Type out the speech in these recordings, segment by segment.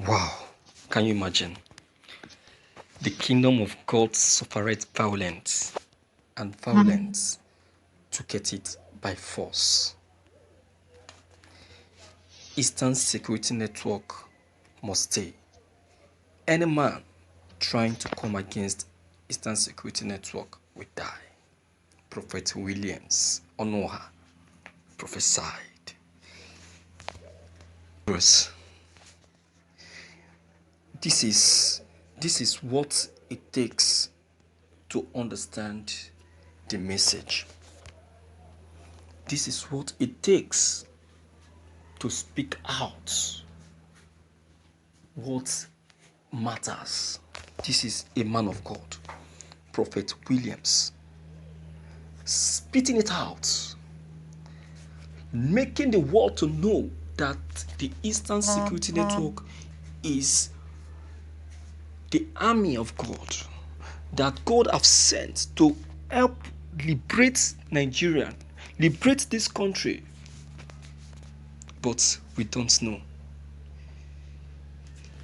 Wow, can you imagine? The kingdom of God suffered violence, and Mm. violence took it by force. Eastern Security Network must stay. Any man trying to come against Eastern Security Network will die. Prophet Williams Onoha prophesied. This is this is what it takes to understand the message. This is what it takes to speak out what matters. This is a man of God, Prophet Williams, spitting it out, making the world to know that the Eastern Security Network is the army of God that God have sent to help liberate Nigeria, liberate this country. But we don't know.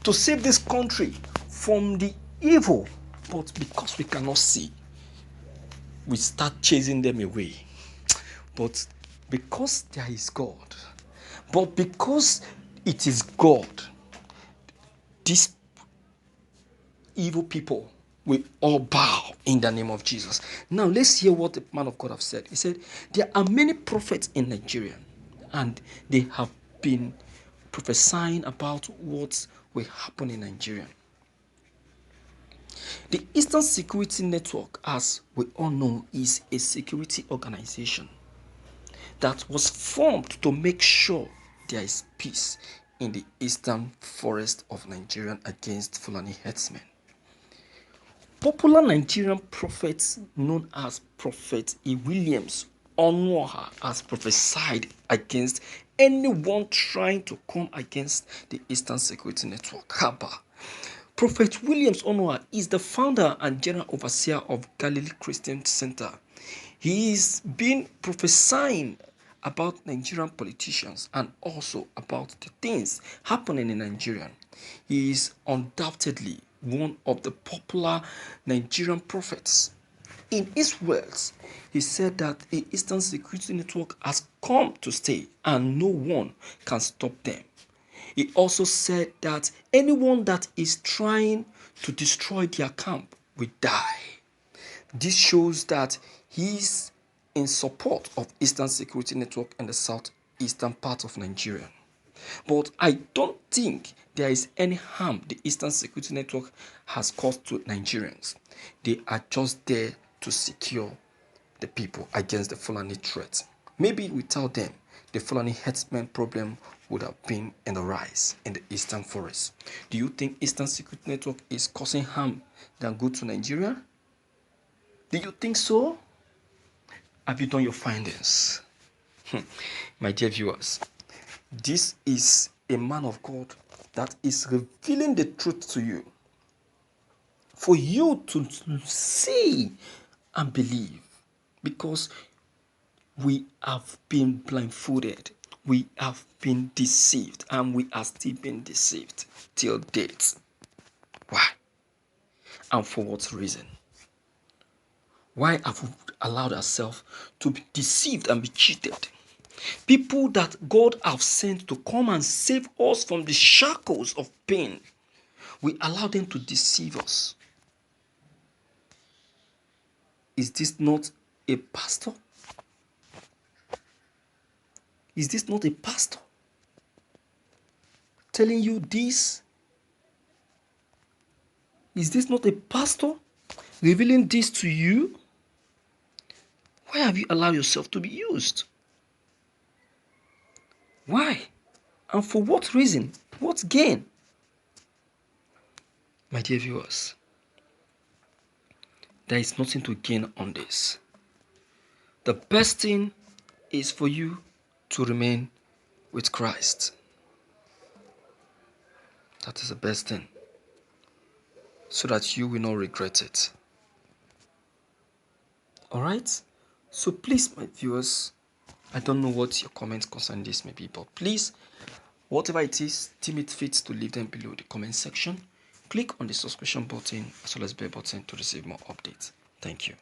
To save this country from the evil, but because we cannot see, we start chasing them away. But because there is God, but because it is God, these evil people will all bow in the name of Jesus. Now let's hear what the man of God have said. He said, there are many prophets in Nigeria, and they have been prophesying about what will happen in Nigeria. The Eastern Security Network, as we all know, is a security organization that was formed to make sure there is peace in the eastern forest of Nigeria against Fulani herdsmen. Popular Nigerian prophets known as Prophet E. Williams Onwoha has prophesied against anyone trying to come against the Eastern Security Network, Kaba. Prophet Williams Onwoha is the founder and general overseer of Galilee Christian Center. He is been prophesying about Nigerian politicians and also about the things happening in Nigeria. He is undoubtedly one of the popular Nigerian prophets. In his words, he said that the Eastern Security Network has come to stay and no one can stop them. He also said that anyone that is trying to destroy their camp will die. This shows that he is in support of Eastern Security Network in the southeastern part of Nigeria. But I don't think there is any harm the Eastern Security Network has caused to Nigerians. They are just there to secure the people against the Fulani threat. Maybe without them, the Fulani herdsmen problem would have been in the rise in the eastern forest. Do you think Eastern Security Network is causing harm than good to Nigeria? Do you think so? Have you done your findings? My dear viewers, this is a man of God that is revealing the truth to you for you to see and believe, because we have been blindfolded, we have been deceived, and we are still being deceived till date. Why? And for what reason? Why have we allowed ourselves to be deceived and be cheated? People that God have sent to come and save us from the shackles of pain, we allow them to deceive us. Is this not a pastor? Is this not a pastor telling you this? Is this not a pastor revealing this to you? Why have you allowed yourself to be used? Why? And for what reason? What gain? My dear viewers, there is nothing to gain on this. The best thing is for you to remain with Christ. That is the best thing, so that you will not regret it. Alright? So please, my viewers, I don't know what your comments concerning this may be, but please, Whatever it is, deem it fit to leave them below the comment section. Click on the subscription button as well as bell button to receive more updates. Thank you.